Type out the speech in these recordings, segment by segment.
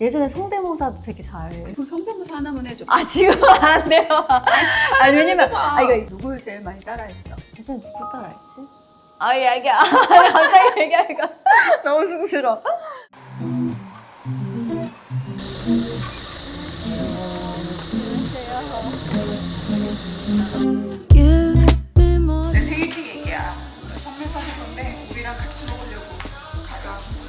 예전에 성대모사도 되게 잘. 그 성대모사 하나만 해줘. 아 지금은 안 돼요. 아니 왜냐면 이거 누굴 제일 많이 따라했어? 예전에 누구 따라했지? 아 얘기야. 갑자기 얘기하니까 너무 쑥스러워. 내 생일 케이크 얘기야. 선물 받은 건데 우리랑 같이 먹으려고 가져왔어.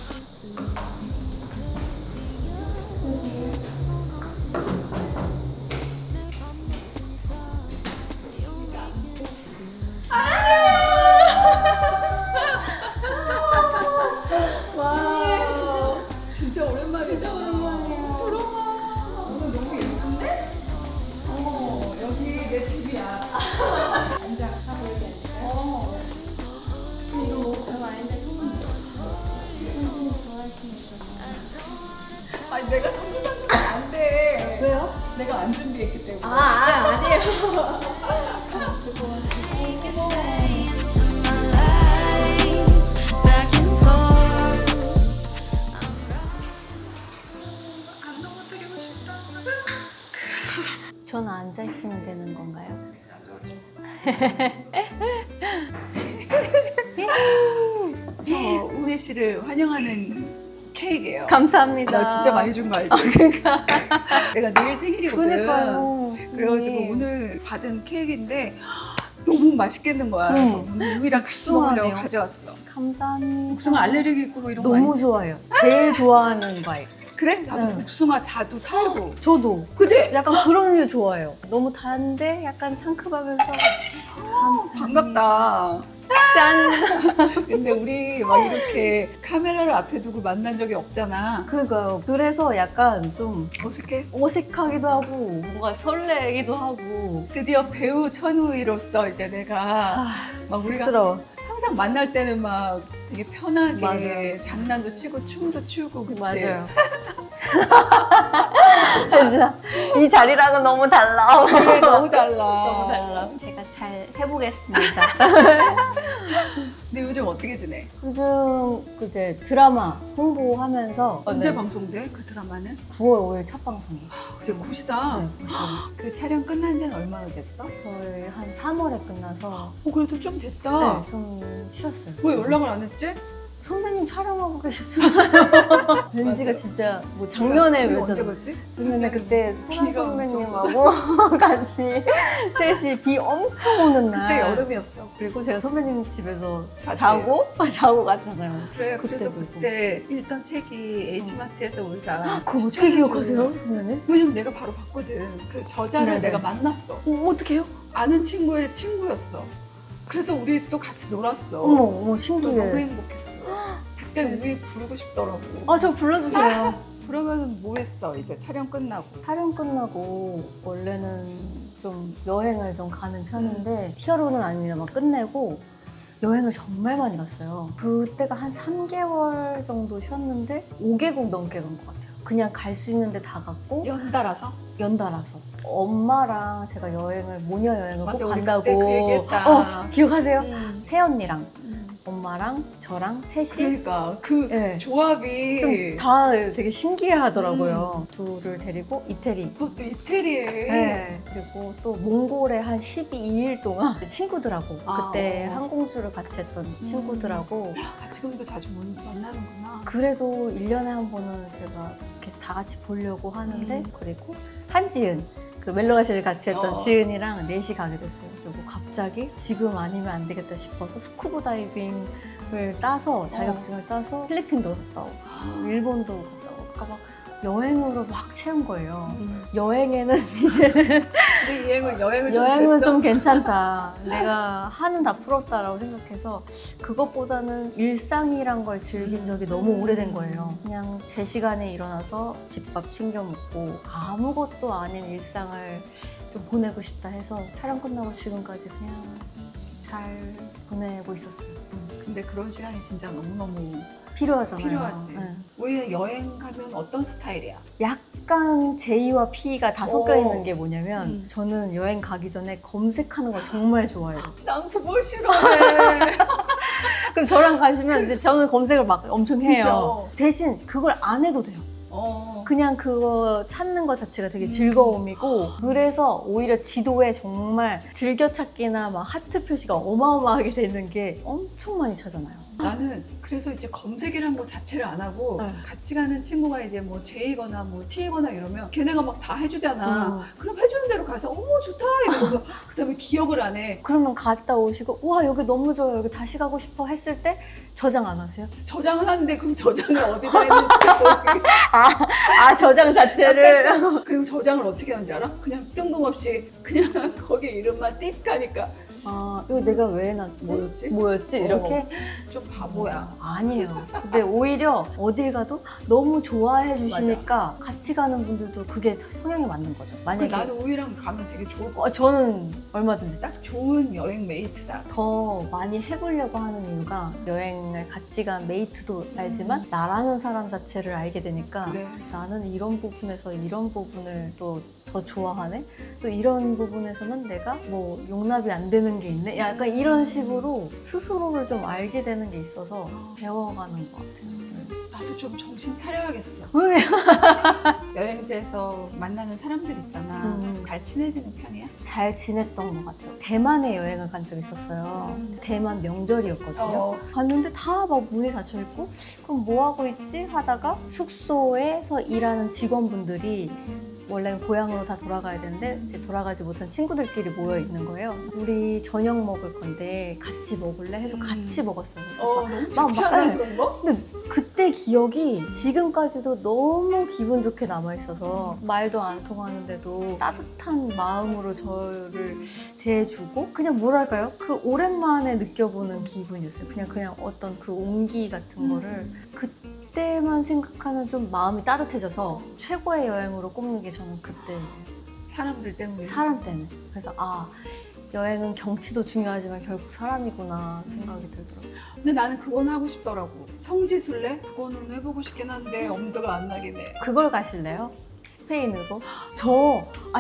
와, 진짜 오랜만이죠? 들어와. 오늘 너무 예쁜데? 여기 내 집이야. 앉아. 하고 여기 앉을까요? 이거 뭐 별거 아닌데 소문 좋아하시니까. 아니 내가 선물 받는 건 안 돼. 왜요? 내가 안 준비했기 때문에. 아니에요. 안 넘어뜨리고 싶다. 저는 앉아 있으면 되는 건가요? 저 우혜 씨를 환영하는 케이크예요. 감사합니다. 나 진짜 많이 준 거 알지? 그러니까. 내가 내일 생일이거든. 그러니까요. 그래가지고 네. 오늘 받은 케이크인데 너무 맛있겠는 거야. 그래서 오늘 우희랑 같이 먹으려고 복숭아네요. 가져왔어. 감사합니다. 복숭아 알레르기 있고 뭐 이런 거 너무 아니지? 좋아요. 제일 좋아하는 과일. 그래? 나도 네. 복숭아 자두 살고. 저도 그지? 약간 그런 류 좋아해요. 너무 단데 약간 상큼하면서 감사합니다. 반갑다. 짠. 근데 우리 막 이렇게 카메라를 앞에 두고 만난 적이 없잖아. 그러니까요. 그래서 약간 좀 어색해? 어색하기도 하고 뭔가 설레기도 하고. 드디어 배우 천우희로서 이제 내가 아, 막 우리가 쑥스러워. 항상 만날 때는 막 되게 편하게 맞아요. 장난도 치고 춤도 추고 그치? 맞아요. 진짜 이 자리랑은 너무 달라. 그래, 너무 달라. 너무 달라. 제가 잘 해보겠습니다. 근데 요즘 어떻게 지내? 요즘 이제 드라마 홍보하면서 언제 네, 방송돼? 그 드라마는? 9월 5일 첫 방송이에요. 이제 곧이다. 네, 그 촬영 끝난 지는 얼마나 됐어? 거의 한 3월에 끝나서 그래도 좀 됐다. 네, 좀 쉬었어요. 왜 연락을 안 했지? 선배님 촬영하고 계셨잖아요. 왠지가 맞아. 진짜 뭐 작년에 우리 언제 왜죠? 봤지? 작년에 그때 비가 토라 선배님하고 같이 셋이 비 엄청 오는 날. 그때 여름이었어. 그리고 제가 선배님 집에서 잤지? 자고 갔잖아요. 그래, 그래서 그때 그때 읽던 책이 H마트에서 우리가 그거 어떻게 추천해준- 기억하세요, 선배님? 왜냐면 내가 바로 봤거든. 그 저자를 네네. 내가 만났어. 어떡해요? 아는 친구의 친구였어. 그래서 우리 또 같이 놀았어. 어머, 또 신기해. 너무 행복했어. 그때 우리 부르고 싶더라고. 아, 저 불러주세요. 그러면 뭐 했어? 이제 촬영 끝나고. 촬영 끝나고 원래는 좀 여행을 좀 가는 편인데 히어로는 아닙니다만 끝내고 여행을 정말 많이 갔어요. 그때가 한 3개월 정도 쉬었는데 5개국 넘게 간 것 같아요. 그냥 갈 수 있는데 다 갔고 연달아서? 연달아서 엄마랑 제가 여행을 모녀 여행을 맞아, 꼭 우리 간다고. 그때 그 얘기했다. 기억하세요? 음. 새언니랑 엄마랑 저랑 셋이 그러니까 그 네. 조합이 좀 다 되게 신기하더라고요. 둘을 데리고 이태리. 그것도 이태리에. 네. 그리고 또 몽골에 한 12일 동안 친구들하고 아, 그때 어. 항공주를 같이 했던 친구들하고 지금도 자주 만나는구나. 그래도 1년에 한 번은 제가 이렇게 다 같이 보려고 하는데 그리고 한지은 그 멜로가시를 같이 했던 지은이랑 넷이 가게 됐어요. 그리고 갑자기 지금 아니면 안 되겠다 싶어서 스쿠버 다이빙을 따서 자격증을 따서 필리핀도 갔다 오고 일본도 갔다 오고 그러니까 막 여행으로 막 채운 거예요. 여행에는 이제는 근데 여행은 여행은 됐어? 좀 괜찮다. 내가 하는 다 풀었다라고 생각해서 그것보다는 일상이란 걸 즐긴 적이 너무 오래된 거예요. 그냥 제 시간에 일어나서 집밥 챙겨 먹고 아무것도 아닌 일상을 좀 보내고 싶다 해서 촬영 끝나고 지금까지 그냥 잘 보내고 있었어요. 근데 그런 시간이 진짜 너무너무 필요하잖아요. 필요하지. 네. 왜 여행 가면 어떤 스타일이야? 약간 J와 P가 다 섞여 있는 게 뭐냐면 저는 여행 가기 전에 검색하는 걸 정말 좋아해요. 난 그걸 싫어해. 그럼 저랑 가시면 이제 저는 검색을 막 엄청 진짜? 해요. 대신 그걸 안 해도 돼요. 그냥 그거 찾는 것 자체가 되게 즐거움이고 그래서 오히려 지도에 정말 즐겨찾기나 막 하트 표시가 어마어마하게 되는 게 엄청 많이 찾아나요. 나는 그래서 이제 검색이란 거 자체를 안 하고 네. 같이 가는 친구가 이제 뭐 J거나 뭐 T거나 이러면 걔네가 막 다 해주잖아. 음. 그럼 해주는 대로 가서 어머 좋다 이러고 그다음에 기억을 안 해. 그러면 갔다 오시고 와 여기 너무 좋아요 여기 다시 가고 싶어 했을 때 저장 안 하세요? 저장은 하는데 그럼 저장을 어디다 했는지 저장 자체를 그리고 저장을 어떻게 하는지 알아? 그냥 뜬금없이 그냥 거기 이름만 띡 가니까 이거 내가 왜 해놨지? 뭐였지? 이렇게 좀 바보야. 아니에요. 근데 오히려 어딜 가도 너무 좋아해 주시니까 같이 가는 분들도 그게 성향이 맞는 거죠. 만약에 나도 우이랑 가면 되게 좋을 것 같아. 저는 얼마든지 딱 좋은 여행 메이트다. 더 많이 해보려고 하는 이유가 여행을 같이 간 메이트도 알지만 나라는 사람 자체를 알게 되니까 그래. 나는 이런 부분에서 이런 부분을 또 더 좋아하네? 또 이런 부분에서는 내가 뭐 용납이 안 되는 게 있네? 약간 이런 식으로 스스로를 좀 알게 되는 게 있어서 배워가는 것 같아요. 나도 좀 정신 차려야겠어. 왜? 여행지에서 만나는 사람들 있잖아. 잘 친해지는 편이야? 잘 지냈던 것 같아요. 대만에 여행을 간 적이 있었어요. 대만 명절이었거든요. 갔는데 다 막 문이 닫혀 있고 그럼 뭐 하고 있지? 하다가 숙소에서 일하는 직원분들이 원래는 고향으로 다 돌아가야 되는데 이제 돌아가지 못한 친구들끼리 모여 있는 거예요. 우리 저녁 먹을 건데 같이 먹을래? 해서 같이 먹었어요. 너무 좋지 않아 그런 거? 근데 그때 기억이 지금까지도 너무 기분 좋게 남아있어서 말도 안 통하는데도 따뜻한 마음으로 저를 대해주고 그냥 뭐랄까요? 그 오랜만에 느껴보는 기분이었어요. 그냥 어떤 그 온기 같은 거를 그때만 생각하면 좀 마음이 따뜻해져서 최고의 여행으로 꼽는 게 저는 그때 사람들 때문에. 사람 때문에. 그래서 여행은 경치도 중요하지만 결국 사람이구나 생각이 들더라고요. 근데 나는 그건 하고 싶더라고. 성지순례? 그거는 해보고 싶긴 한데 엄두가 안 나긴 해. 그걸 가실래요? 스페인으로?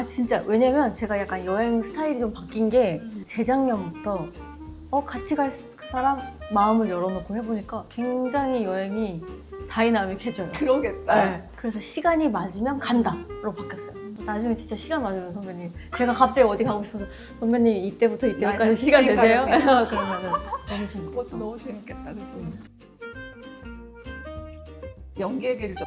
진짜 왜냐면 제가 약간 여행 스타일이 좀 바뀐 게 재작년부터 같이 갈 사람 마음을 열어놓고 해보니까 굉장히 여행이 다이나믹해져요. 그러겠다. 네. 그래서 시간이 맞으면 간다로 바뀌었어요. 나중에 진짜 시간 맞으면 선배님 제가 갑자기 어디 가고 싶어서 선배님 이때부터 이때까지 시간 스페인 되세요? 가려면. 그러면은 너무 재밌겠다. 그것도 너무 재밌겠다, 그치? 연기 얘기를 좀.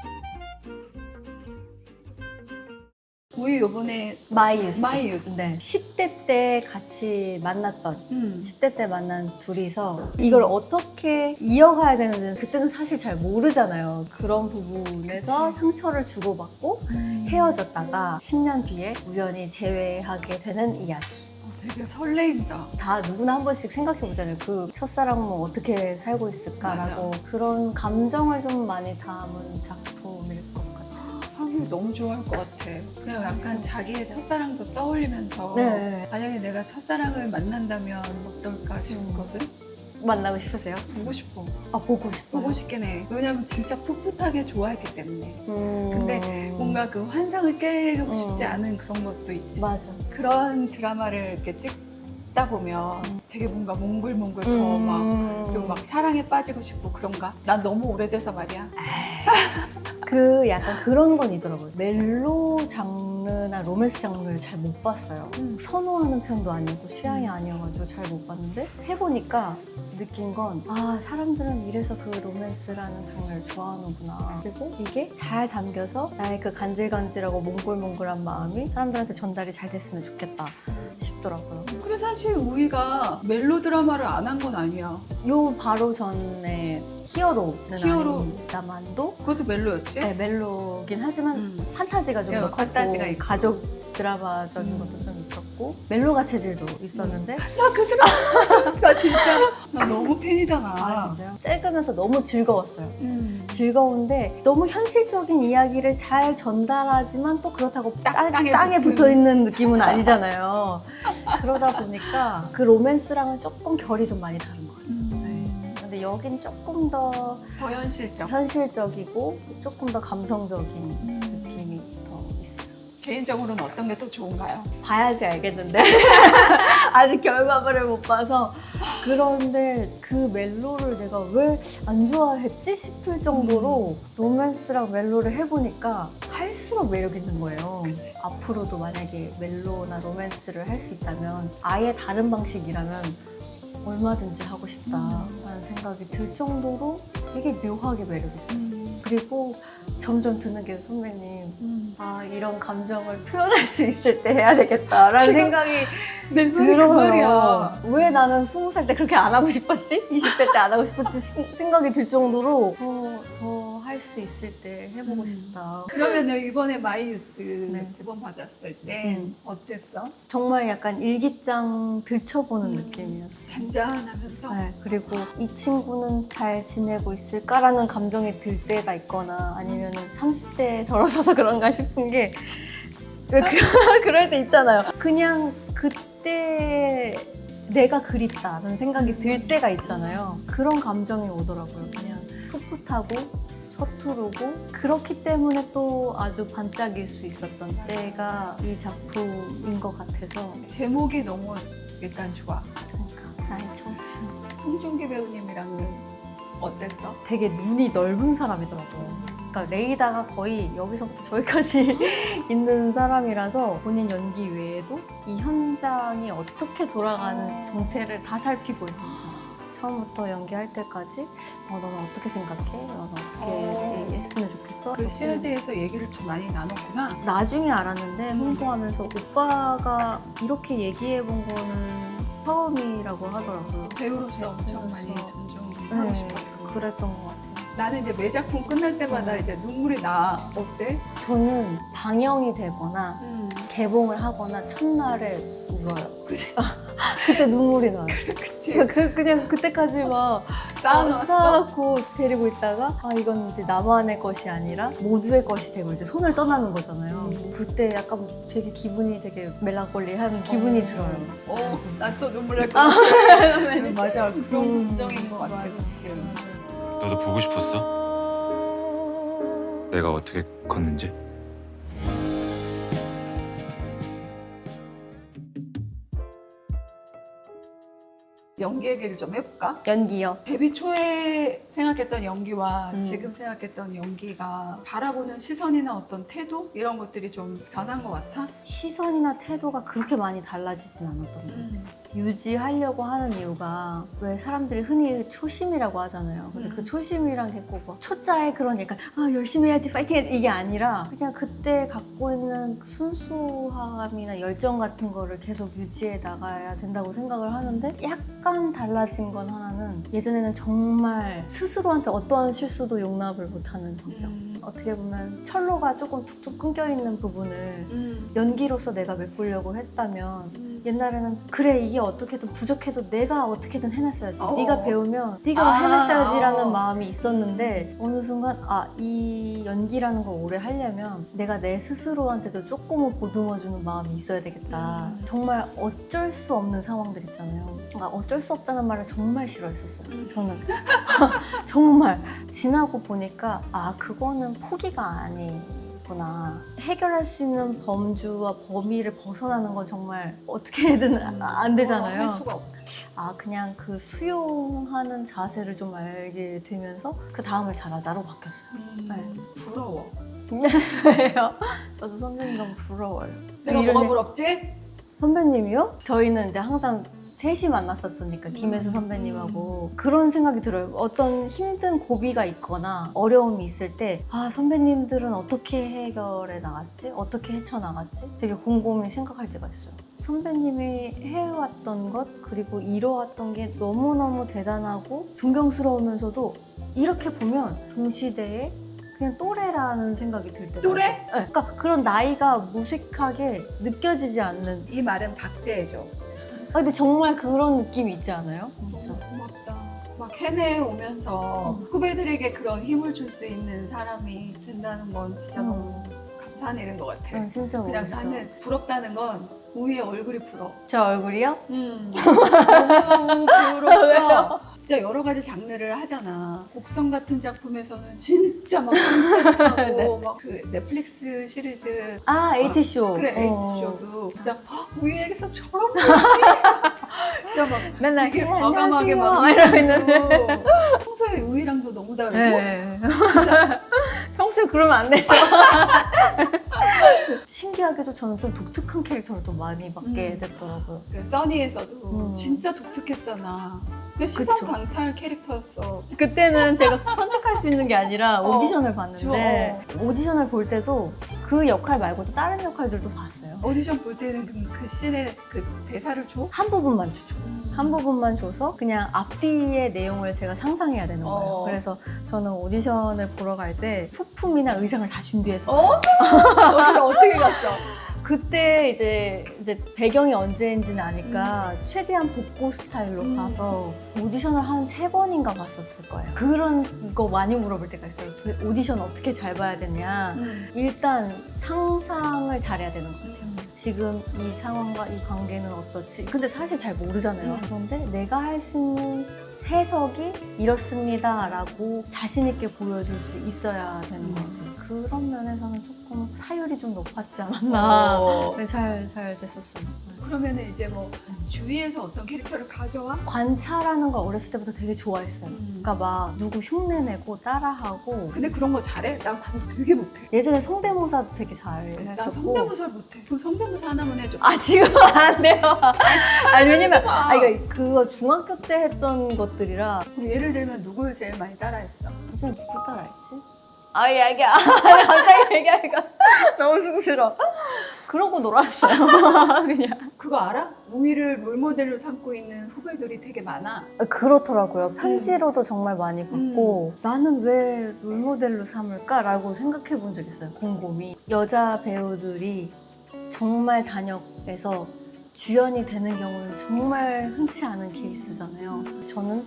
우리 요번에 마이유스. 마이유스. 네. 10대 때 같이 만났던 10대 때 만난 둘이서 음. 이걸 어떻게 이어가야 되는지는 그때는 사실 잘 모르잖아요. 그런 부분에서 그치. 상처를 주고받고 헤어졌다가 10년 뒤에 우연히 재회하게 되는 이야기. 되게 설레인다. 다 누구나 한 번씩 생각해 보잖아요. 그 첫사랑은 어떻게 살고 있을까라고 그런 감정을 좀 많이 담은 작품일 것 같아요. 사람들이 너무 좋아할 것 같아. 그냥 약간 자기의 첫사랑도 떠올리면서 네. 만약에 내가 첫사랑을 만난다면 어떨까 싶거든? 만나고 싶으세요? 보고 싶어. 보고 싶어요. 보고 싶긴 해. 왜냐면 진짜 풋풋하게 좋아했기 때문에. 근데 뭔가 그 환상을 깨고 싶지 않은 그런 것도 있지. 맞아. 그런 드라마를 이렇게 찍다 보면 되게 뭔가 몽글몽글 더 막 그리고 막 사랑에 빠지고 싶고 그런가? 난 너무 오래돼서 말이야. 약간 그런 건 있더라고요. 멜로 장르나 로맨스 장르를 잘 못 봤어요. 선호하는 편도 아니고 취향이 아니어가지고 잘 못 봤는데 해보니까 느낀 건 사람들은 이래서 그 로맨스라는 장르를 좋아하는구나. 그리고 이게 잘 담겨서 나의 그 간질간질하고 몽글몽글한 마음이 사람들한테 전달이 잘 됐으면 좋겠다 싶더라고요. 근데 사실 우이가 멜로 드라마를 안 한 건 아니야. 요 바로 전에 히어로는 히어로. 아닙니다만도 그것도 멜로였지? 네, 멜로긴 하지만 판타지가 좀 더 컸고 판타지가 있고. 가족 드라마적인 것도 좀 있었고 멜로가 체질도 있었는데 나 그 드라마 나 진짜 나 너무 팬이잖아. 진짜요? 찍으면서 너무 즐거웠어요. 음. 즐거운데 너무 현실적인 이야기를 잘 전달하지만 또 그렇다고 땅에 땅에 붙은. 붙어있는 느낌은 아니잖아요. 그러다 보니까 그 로맨스랑은 조금 결이 좀 많이 다른 것 같아요. 근데 여긴 조금 더 현실적. 현실적이고 조금 더 감성적인 느낌이 더 있어요. 개인적으로는 어떤 게 더 좋은가요? 봐야지 알겠는데 아직 결과물을 못 봐서. 그런데 그 멜로를 내가 왜 안 좋아했지 싶을 정도로 로맨스랑 멜로를 해보니까 할수록 매력 있는 거예요. 그치. 앞으로도 만약에 멜로나 로맨스를 할 수 있다면 아예 다른 방식이라면 얼마든지 하고 싶다라는 생각이 들 정도로 되게 묘하게 매력 있어요. 그리고 점점 드는 게 선배님, 아 이런 감정을 표현할 수 있을 때 해야 되겠다라는 지금 생각이 내 말이 그 들어요. 말이야. 왜 나는 20살 때 그렇게 안 하고 싶었지? 20대 때 안 하고 싶었지? 생각이 들 정도로 더 할 수 있을 때 해보고 싶다. 그러면 이번에 마이뉴스 네. 대본 받았을 때 음. 어땠어? 정말 약간 일기장 들춰보는 느낌이었어요. 잔잔하면서 네, 그리고 이 친구는 잘 지내고 있을까라는 감정이 들 때가 있거나 아니면 30대에 돌아서서 그런가 싶은 게 왜 그럴 때 있잖아요. 그냥 그때 내가 그립다는 생각이 들 때가 있잖아요. 그런 감정이 오더라고요. 그냥 풋풋하고 서투르고 그렇기 때문에 또 아주 반짝일 수 있었던 때가 이 작품인 것 같아서. 제목이 너무 일단 좋아. 그러니까 나의 청춘. 송중기 배우님이랑은 어땠어? 되게 눈이 넓은 사람이더라고요. 그러니까 레이다가 거의 여기서부터 저기까지 있는 사람이라서 본인 연기 외에도 이 현장이 어떻게 돌아가는지 동태를 다 살피고 있는 사람. 처음부터 연기할 때까지 너는 어떻게 생각해? 너는 어떻게 했으면 좋겠어? 그 씬에 대해서 얘기를 좀 많이 나눴구나. 나중에 알았는데 홍보하면서 오빠가 이렇게 얘기해 본 거는 처음이라고 하더라고요. 배우로서 엄청 배우로서. 많이 존중하고 싶었고. 그랬던 것 같아요. 나는 이제 매 작품 끝날 때마다 이제 눈물이 나. 어때? 저는 방영이 되거나 개봉을 하거나 첫날에 울어요. 그치? 그때 눈물이 나요. 그치? 그냥 그때까지 막 쌓아놨어? 쌓아놓고 데리고 있다가 아 이건 이제 나만의 것이 아니라 모두의 것이 되고 이제 손을 떠나는 거잖아요. 그때 약간 되게 기분이 되게 멜랑콜리한 기분이 들어요. 나 또 눈물 날 것 같아. 맞아. 그런 감정인 것 같아, 맞아. 혹시. 너도 보고 싶었어? 내가 어떻게 컸는지? 연기 얘기를 좀 해볼까? 연기요. 데뷔 초에 생각했던 연기와 음. 지금 생각했던 연기가 바라보는 시선이나 어떤 태도? 이런 것들이 좀 변한 것 같아? 시선이나 태도가 그렇게 많이 달라지진 않았던 것 같아요. 유지하려고 하는 이유가 왜 사람들이 흔히 초심이라고 하잖아요. 근데 그 초심이란 게 꼭 뭐 초짜의 그런 약간 아 열심히 해야지 파이팅 해야지 이게 아니라 그냥 그때 갖고 있는 순수함이나 열정 같은 거를 계속 유지해 나가야 된다고 생각을 하는데 약간 달라진 건 하나는 예전에는 정말 스스로한테 어떠한 실수도 용납을 못하는 성격. 어떻게 보면 철로가 조금 툭툭 끊겨있는 부분을 연기로서 내가 메꾸려고 했다면 옛날에는 그래 이게 어떻게든 부족해도 내가 어떻게든 해냈어야지 네가 배우면 네가 해냈어야지라는 마음이 있었는데 어느 순간 아 이 연기라는 걸 오래 하려면 내가 내 스스로한테도 조금은 보듬어주는 마음이 있어야 되겠다. 정말 어쩔 수 없는 상황들 있잖아요. 그러니까 어쩔 수 없다는 말을 정말 싫어했었어요. 저는 정말 지나고 보니까 아 그거는 포기가 아니구나. 해결할 수 있는 범주와 범위를 벗어나는 건 정말 어떻게든 안 되잖아요. 할 수가 없지. 아 그냥 그 수용하는 자세를 좀 알게 되면서 그 다음을 잘하자로 바뀌었어요. 네. 부러워. 왜요? 저도 선배님 너무 부러워요. 내가 이런 뭐가 얘기- 부럽지? 선배님이요? 저희는 이제 항상 셋이 만났었으니까 김혜수 선배님하고 그런 생각이 들어요. 어떤 힘든 고비가 있거나 어려움이 있을 때 아 선배님들은 어떻게 해결해 나갔지? 어떻게 헤쳐나갔지? 되게 곰곰이 생각할 때가 있어요. 선배님이 해왔던 것 그리고 이뤄왔던 게 너무너무 대단하고 존경스러우면서도 이렇게 보면 동시대에 그냥 또래라는 생각이 들 때가 또래? 있어요. 네, 그러니까 그런 나이가 무색하게 느껴지지 않는 이 말은 박제해줘. 아, 근데 정말 그런 느낌이 있지 않아요? 진짜. 고맙다. 막 해내오면서 후배들에게 그런 힘을 줄 수 있는 사람이 된다는 건 진짜 너무 감사한 일인 것 같아. 난 진짜 그냥 멋있어. 나는 부럽다는 건 우희의 얼굴이 부러워. 제 얼굴이요? 너무 부러웠어. 진짜 여러 가지 장르를 하잖아. 곡성 같은 작품에서는 진짜 막 산뜻하고 막 그 넷플릭스 시리즈 아, 에이티쇼. 그래 에이티쇼도 진짜 우리에게서 저런 진짜 막 맨날 되게 그냥 과감하게 막 안녕하세요 이러고 있는데. 웃고 평소에 우이랑도 너무 다르고 네. 진짜 평소에 그러면 안 되죠. 신기하게도 저는 좀 독특한 캐릭터를 또 많이 맡게 됐더라고요. 그 써니에서도 진짜 독특했잖아. 근데 시선 그쵸. 강탈 캐릭터였어. 그때는 제가 선택할 수 있는 게 아니라 오디션을 그쵸. 봤는데 오디션을 볼 때도 그 역할 말고도 다른 역할들도 봤어요. 오디션 볼 때는 그 씬의 그 대사를 줘? 한 부분만 주죠. 한 부분만 줘서 그냥 앞뒤의 내용을 제가 상상해야 되는 거예요. 그래서 저는 오디션을 보러 갈 때 소품이나 의상을 다 준비해서 거기서 어떻게 갔어? 그때 이제 배경이 언제인지는 아니까 최대한 복고 스타일로 가서 오디션을 한 3번인가 봤었을 거예요. 그런 거 많이 물어볼 때가 있어요. 오디션 어떻게 잘 봐야 되냐. 일단 상상을 잘해야 되는 것 같아요. 지금 이 상황과 이 관계는 어떨지. 근데 사실 잘 모르잖아요. 그런데 내가 할 수 있는 해석이 이렇습니다 라고 자신 있게 보여줄 수 있어야 되는 것 같아요. 그런 면에서는 조금 타율이 좀 높았지 않았나. 네, 잘 됐었어요. 그러면은 이제 뭐 주위에서 어떤 캐릭터를 가져와? 관찰하는 걸 어렸을 때부터 되게 좋아했어요. 그러니까 막 누구 흉내내고 따라하고. 근데 그런 거 잘해? 난 그거 되게 못해. 예전에 성대모사도 되게 잘 했었고. 나 성대모사 못해. 그 성대모사 하나만 해줘. 아 지금 안 돼요. 아니 왜냐면 해줘봐. 그거 중학교 때 했던 것들이라. 예를 들면 누굴 제일 많이 따라했어? 요즘 누구 따라했지? 아 얘기야. 갑자기 얘기하니까 너무 쑥스러워. 그러고 놀았어요. 그냥. 그거 알아? 우이를 롤모델로 삼고 있는 후배들이 되게 많아. 그렇더라고요. 편지로도 정말 많이 받고 나는 왜 롤모델로 삼을까라고 생각해 본 적 있어요. 곰곰이. 여자 배우들이 정말 단역에서 주연이 되는 경우는 정말 흔치 않은 케이스잖아요. 저는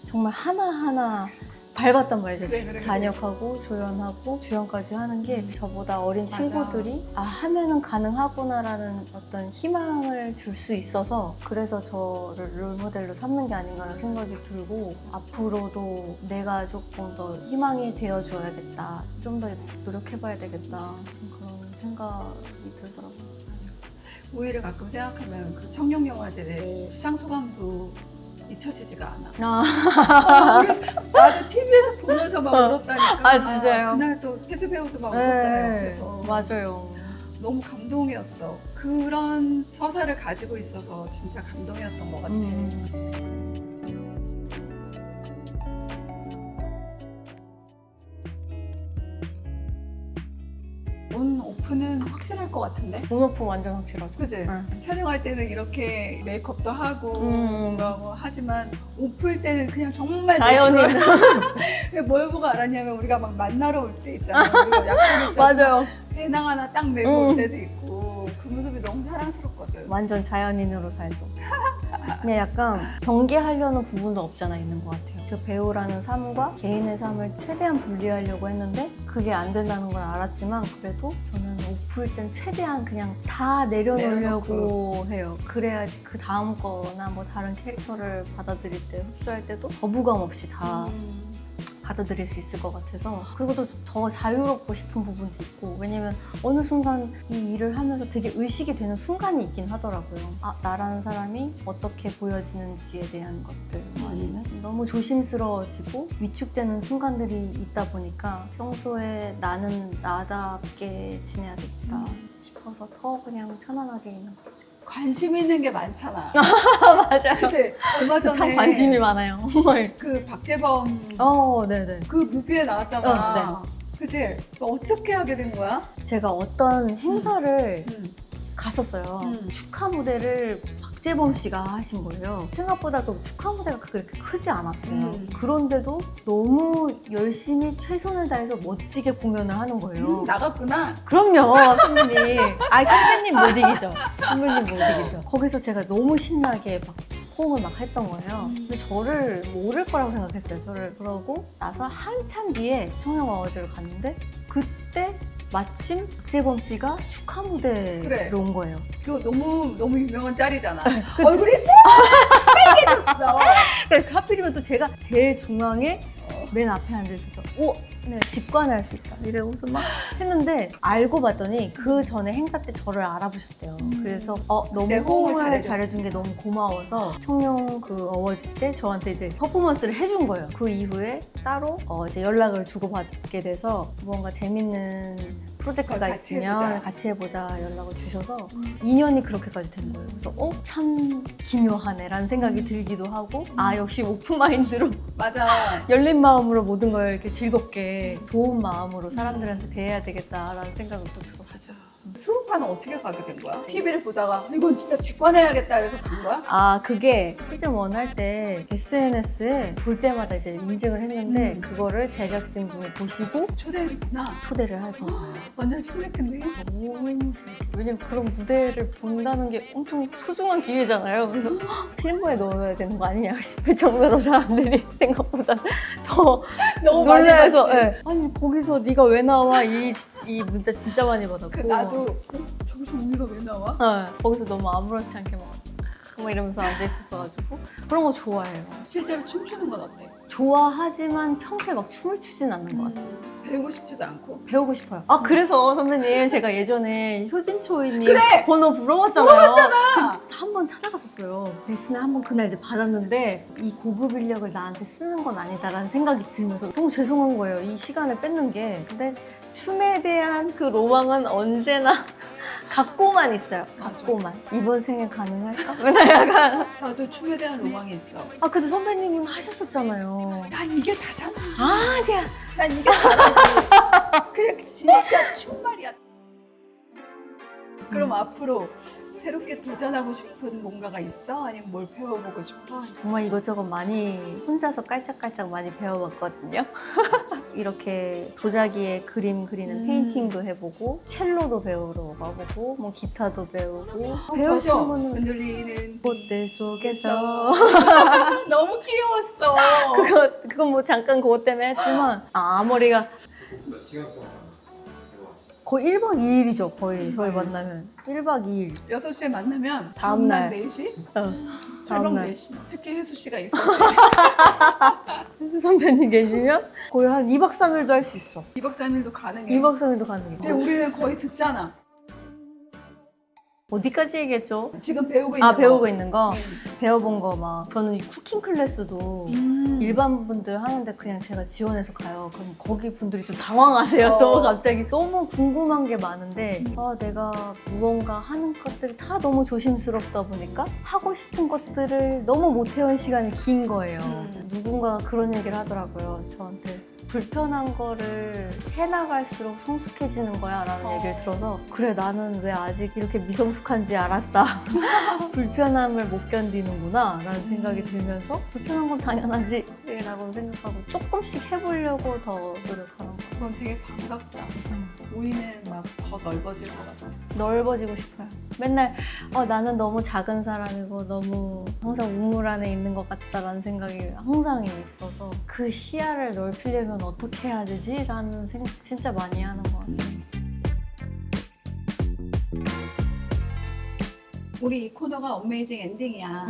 정말 하나하나 밟았단 말이죠. 그래. 단역하고 조연하고 주연까지 하는 게 저보다 어린 맞아. 친구들이 하면은 가능하구나라는 어떤 희망을 줄 수 있어서 그래서 저를 롤모델로 삼는 게 아닌가라는 생각이 들고 앞으로도 내가 조금 더 희망이 되어줘야겠다. 좀 더 노력해봐야 되겠다. 그런 생각이 들더라고요. 우이를 가끔 생각하면 그 청룡영화제 수상 소감도 잊혀지지가 않아. 나도 TV에서 보면서 막 울었다니까. 아, 진짜요? 그날 또 혜수 배우도 막 울었잖아요. 그래서 맞아요. 너무 감동이었어. 그런 서사를 가지고 있어서 진짜 감동이었던 것 같아. 온 오프는 확실할 것 같은데? 본오프 완전 확실하죠. 그지? 응. 촬영할 때는 이렇게 메이크업도 하고 음. 뭔가 뭐 하지만 오프일 때는 그냥 정말 자연인. 내추럴. 뭘 보고 알았냐면 우리가 막 만나러 올 때 있잖아. 우리가 약속 있어. 맞아요. 배낭 하나 딱 메고 올 때도 있고 그 모습이 너무 사랑스럽거든. 완전 자연인으로 살죠. 근데 약간 경계하려는 부분도 없잖아 있는 것 같아요. 그 배우라는 삶과 개인의 삶을 최대한 분리하려고 했는데 그게 안 된다는 건 알았지만 그래도 저는 오프일 땐 최대한 그냥 다 내려놓으려고 해요. 그래야지 그 다음 거나 뭐 다른 캐릭터를 받아들일 때 흡수할 때도 거부감 없이 다 받아들일 수 있을 것 같아서 그리고 또 더 자유롭고 싶은 부분도 있고 왜냐면 어느 순간 이 일을 하면서 되게 의식이 되는 순간이 있긴 하더라고요. 나라는 사람이 어떻게 보여지는지에 대한 것들 아니면 너무 조심스러워지고 위축되는 순간들이 있다 보니까 평소에 나는 나답게 지내야겠다 싶어서 더 그냥 편안하게 있는 것 같아요. 관심 있는 게 많잖아. 맞아요. 그치? 얼마 전에 참 관심이 많아요. 그 박재범 네네. 그 뮤비에 나왔잖아. 네. 그치? 어떻게 하게 된 거야? 제가 어떤 행사를 갔었어요. 음. 축하 무대를 박재범 씨가 하신 거예요. 생각보다 그 축하 무대가 그렇게 크지 않았어요. 그런데도 너무 열심히 최선을 다해서 멋지게 공연을 하는 거예요. 나갔구나. 그럼요, 선배님. 선배님 못 이기죠. 선배님 못 이기죠. 거기서 제가 너무 신나게 막 호응을 막 했던 거예요. 근데 저를 모를 거라고 생각했어요. 저를 그러고 나서 한참 뒤에 청룡아워즈를 갔는데 그때 마침 박재범 씨가 축하 무대로 그래. 온 거예요. 그거 너무 유명한 짤이잖아. 그쵸? 얼굴이 쎄! 해줬어. 그래서 하필이면 또 제가 제일 중앙에 맨 앞에 앉아 있어서 내가 직관할 수 있다 이래서 막 했는데 알고 봤더니 그 전에 행사 때 저를 알아보셨대요. 그래서 너무 내 호응을 호응을 잘해줬어. 잘해준 게 너무 고마워서 청룡 그 어워즈 때 저한테 이제 퍼포먼스를 해준 거예요. 그 이후에 따로 이제 연락을 주고받게 돼서 뭔가 재밌는 프로젝트가 같이 있으면 해보자. 같이 해보자 연락을 주셔서 인연이 그렇게까지 된 거예요. 그래서 참 기묘하네라는 생각이 들기도 하고 역시 오픈마인드로 맞아. 열린 마음으로 모든 걸 이렇게 즐겁게 좋은 마음으로 사람들한테 대해야 되겠다라는 생각을 또 들었어요. 맞아. 수업하는 어떻게 가게 된 거야? TV를 보다가 이건 진짜 직관해야겠다 해서 간 거야? 그게 시즌 1 할 때 SNS에 볼 때마다 이제 인증을 했는데 그거를 제작진 분이 보시고 초대해줬구나. 초대를 해준 거예요. 완전 신기한데? 너무 힘들어요. 왜냐면 그런 무대를 본다는 게 엄청 소중한 기회잖아요. 그래서 필모에 넣어야 되는 거 아니냐 싶을 정도로 사람들이 생각보다 더 너무 많이 놀라서 봤지? 아니 거기서 네가 왜 나와 이 문자 진짜 많이 받았고 나도 저기서 우리가 왜 나와? 거기서 너무 아무렇지 않게 막 이러면서 앉아 있었어가지고 그런 거 좋아해요. 실제로 춤추는 건 어때? 좋아하지만 평소에 막 춤을 추진 않는 것 같아요. 배우고 싶지도 않고. 배우고 싶어요. 그래서 선배님 제가 예전에 효진초이님 그래! 번호 물어봤잖아요. 그래서 한 번 찾아갔었어요. 레슨을 한 번 그날 이제 받았는데 이 고급 인력을 나한테 쓰는 건 아니다라는 생각이 들면서 너무 죄송한 거예요. 이 시간을 뺏는 게. 근데 춤에 대한 그 로망은 언제나 갖고만 있어요. 맞아. 갖고만. 이번 생에 가능할까? 맨날 약간 나도 춤에 대한 로망이 있어. 근데 선배님은 하셨었잖아요. 난 이게 다잖아. 아니야. 난 이게 다라고. 그냥 진짜 춤말이야. 그럼 앞으로 새롭게 도전하고 싶은 뭔가가 있어? 아니면 뭘 배워보고 싶어? 정말 이것저것 많이 혼자서 깔짝깔짝 많이 배워봤거든요. 이렇게 도자기에 그림 그리는 페인팅도 해보고 첼로도 배우러 가보고 뭐 기타도 배우고 배우시는 맞아. 거는 흔들리는 꽃들 속에서 너무 귀여웠어. 그건 뭐 잠깐 그것 때문에 했지만 앞머리가 몇 시간 동안 해봤어? 거의 1박 2일이죠. 거의 저희 만나면 1박 2일 6시에 만나면 다음날. 4시? 새벽 다음날 4시. 특히 혜수 씨가 있었대. 현수 선배님 계시면 거의 한 2박 3일도 할 수 있어. 2박 3일도 가능해. 2박 3일도 가능해. 근데 우리는 거의 듣잖아. 어디까지 얘기했죠? 지금 배우고 있는 거. 배우고 있는 거? 응. 배워본 거 막 저는 이 쿠킹 클래스도 일반 분들 하는데 그냥 제가 지원해서 가요. 그럼 거기 분들이 좀 당황하세요. 또 갑자기 너무 궁금한 게 많은데 내가 무언가 하는 것들이 다 너무 조심스럽다 보니까 하고 싶은 것들을 너무 못 해온 시간이 긴 거예요. 누군가가 그런 얘기를 하더라고요. 저한테. 불편한 거를 해나갈수록 성숙해지는 거야 라는 얘기를 들어서 그래 나는 왜 아직 이렇게 미성숙한지 알았다. 불편함을 못 견디는구나 라는 생각이 들면서 불편한 건 당연하지 라고 생각하고 조금씩 해보려고 더 노력하는 거. 그건 되게 반갑다. 우리는 막 더 넓어질 것 같아. 넓어지고 싶어요. 맨날 나는 너무 작은 사람이고 너무 항상 우물 안에 있는 것 같다라는 생각이 항상 있어서 그 시야를 넓히려면 어떻게 해야 되지? 라는 생각 진짜 많이 하는 것 같아요. 우리 이 코너가 어메이징 엔딩이야.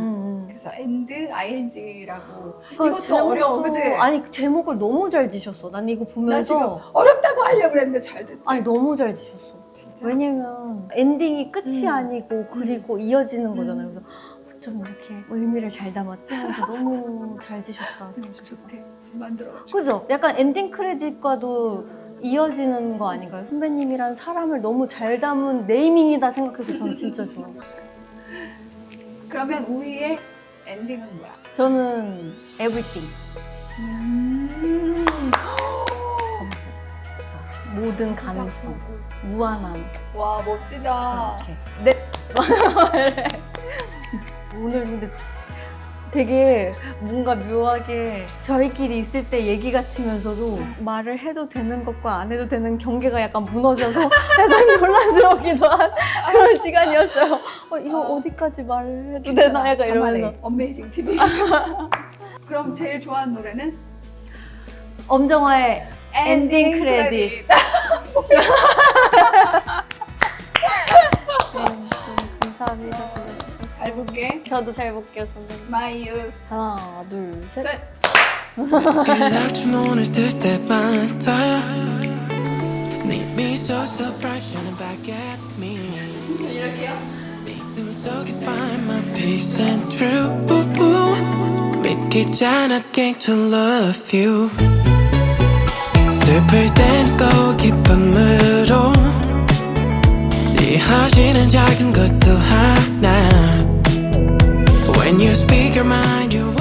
그래서 엔드 ing라고. 그 이것도 어려워, 그치? 아니 제목을 너무 잘 지셨어. 난 이거 나 지금 보면서 어렵다고 하려고 그랬는데 잘 됐대. 아니 너무 잘 지셨어. 진짜. 왜냐면 엔딩이 끝이 아니고 그리고 이어지는 거잖아요. 그래서 좀 이렇게 의미를 잘 담았지 하면서 너무 잘 지셨다 생각했어. 좋대. 좀 만들어가지고. 그죠? 약간 엔딩 크레딧과도 이어지는 거 아닌가요? 선배님이란 사람을 너무 잘 담은 네이밍이다 생각해서 저는 진짜 좋아요. 그러면 우리의 엔딩은 뭐야? 저는 everything. 모든 가능성, 무한함. 와 멋지다. 이렇게. 네. 오늘 근데 되게 뭔가 묘하게 저희끼리 있을 때 얘기 같으면서도 말을 해도 되는 것과 안 해도 되는 경계가 약간 무너져서 약간 혼란스럽기도 한 그런 시간이었어요. 이거 어디까지 말을 해도 되나 약간 이러면서. 어메이징 TV. 그럼 제일 좋아하는 노래는? 엄정화의 엔딩 크레딧. 감사합니다. 잘 볼게. 저도 잘 볼게요, 선생님. 마이유스. 하나, 둘, 셋. 셋. 일락 주문을 뜰 때마다 네 미소 so bright shining back at me 이렇게요? 네 눈 속에 find my peace and truth 믿기지 않았게 to love you 슬플 땐 꼭 기쁨으로 이해하시는 작은 것도 하나 When you speak your mind you